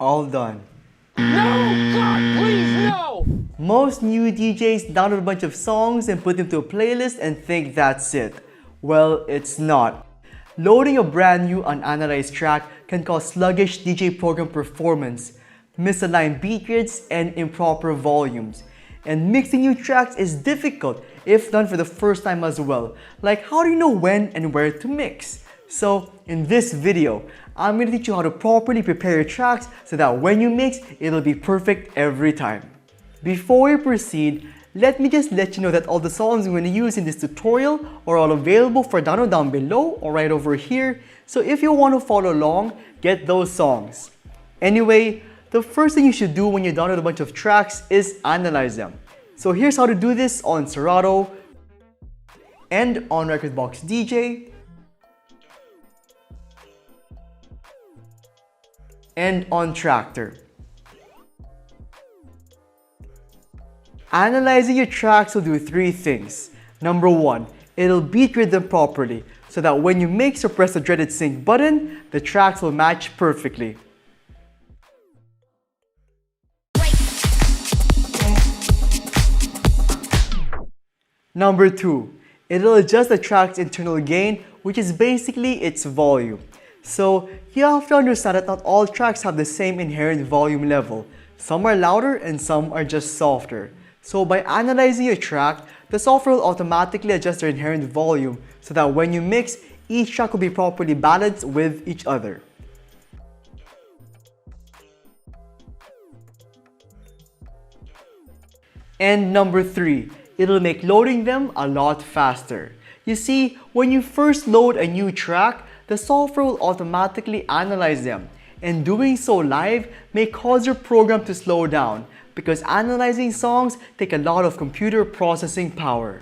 All done. No! God, please, no! Most new DJs download a bunch of songs and put them to a playlist and think that's it. Well, it's not. Loading a brand new unanalyzed track can cause sluggish DJ program performance, misaligned beat grids, and improper volumes. And mixing new tracks is difficult if done for the first time as well. Like, how do you know when and where to mix? So in this video, I'm going to teach you how to properly prepare your tracks so that when you mix, it'll be perfect every time. Before we proceed, let me just let you know that all the songs I'm going to use in this tutorial are all available for download down below or right over here. So if you want to follow along, get those songs. Anyway, the first thing you should do when you download a bunch of tracks is analyze them. So here's how to do this on Serato and on Rekordbox DJ and on Traktor. Analyzing your tracks will do three things. Number one, it'll beat grid them properly so that when you mix or press the dreaded sync button, the tracks will match perfectly. Number two, it'll adjust the track's internal gain, which is basically its volume. So you have to understand that not all tracks have the same inherent volume level. Some are louder and some are just softer. So by analyzing your track, the software will automatically adjust their inherent volume so that when you mix, each track will be properly balanced with each other. And number three, it'll make loading them a lot faster. You see, when you first load a new track, the software will automatically analyze them, and doing so live may cause your program to slow down because analyzing songs take a lot of computer processing power.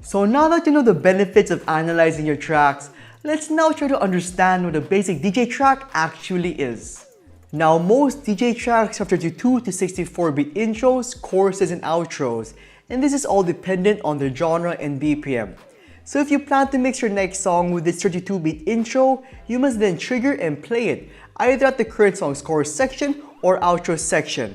So now that you know the benefits of analyzing your tracks, let's now try to understand what a basic DJ track actually is. Now, most DJ tracks have 32 to 64-beat intros, choruses, and outros, and this is all dependent on the genre and BPM. So if you plan to mix your next song with this 32-beat intro, you must then trigger and play it, either at the current song's chorus section or outro section.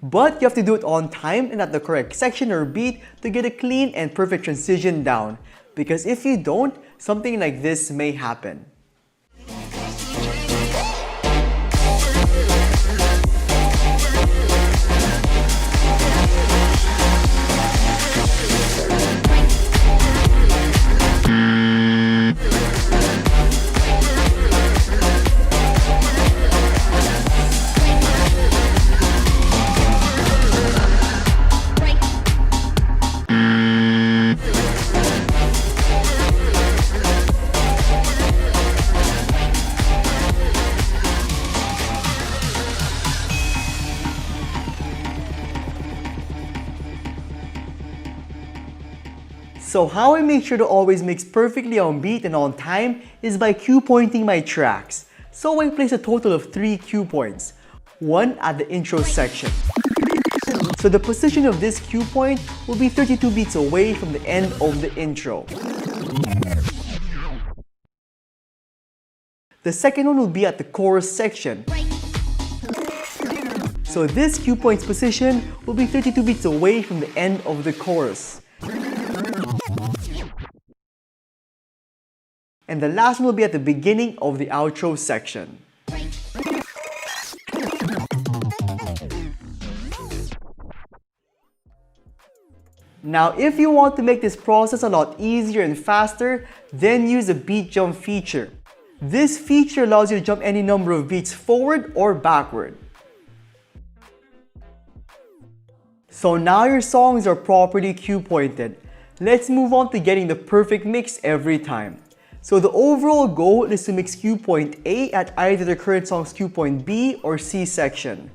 But you have to do it on time and at the correct section or beat to get a clean and perfect transition down. Because if you don't, something like this may happen. So how I make sure to always mix perfectly on beat and on time is by cue pointing my tracks. So I place a total of 3 cue points, one at the intro section. So the position of this cue point will be 32 beats away from the end of the intro. The second one will be at the chorus section. So this cue point's position will be 32 beats away from the end of the chorus. And the last one will be at the beginning of the outro section. Now, if you want to make this process a lot easier and faster, then use the beat jump feature. This feature allows you to jump any number of beats forward or backward. So now your songs are properly cue pointed. Let's move on to getting the perfect mix every time. So the overall goal is to mix cue point A at either the current song's cue point B or C section.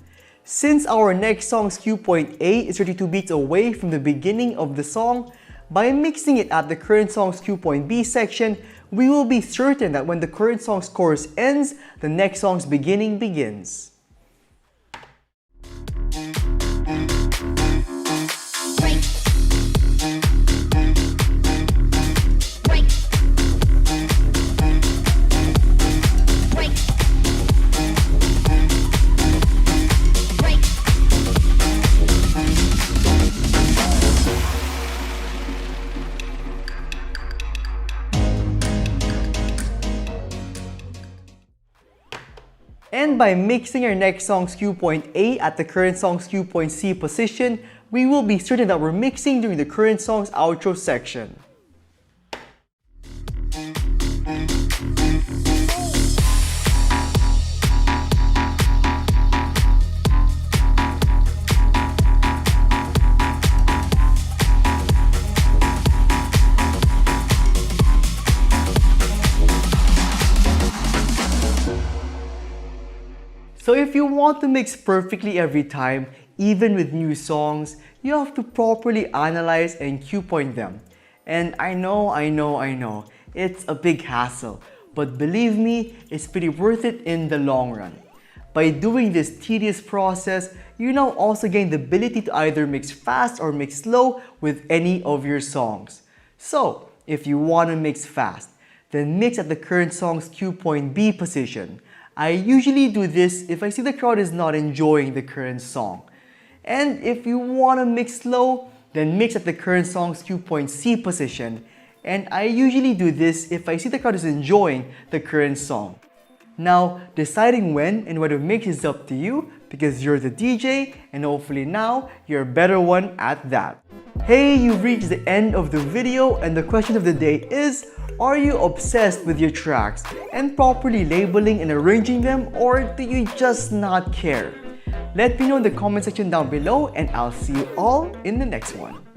Since our next song's cue point A is 32 beats away from the beginning of the song, by mixing it at the current song's cue point B section, we will be certain that when the current song's chorus ends, the next song's beginning begins. Break. And by mixing our next song's cue point A at the current song's cue point C position, we will be certain that we're mixing during the current song's outro section. So if you want to mix perfectly every time, even with new songs, you have to properly analyze and cue point them. And I know, it's a big hassle, but believe me, it's pretty worth it in the long run. By doing this tedious process, you now also gain the ability to either mix fast or mix slow with any of your songs. So, if you want to mix fast, then mix at the current song's cue point B position. I usually do this if I see the crowd is not enjoying the current song. And if you want to mix slow, then mix at the current song's cue point C position. And I usually do this if I see the crowd is enjoying the current song. Now, deciding when and where to mix is up to you because you're the DJ and hopefully now you're a better one at that. Hey, you've reached the end of the video and the question of the day is, are you obsessed with your tracks and properly labeling and arranging them, or do you just not care? Let me know in the comment section down below and I'll see you all in the next one.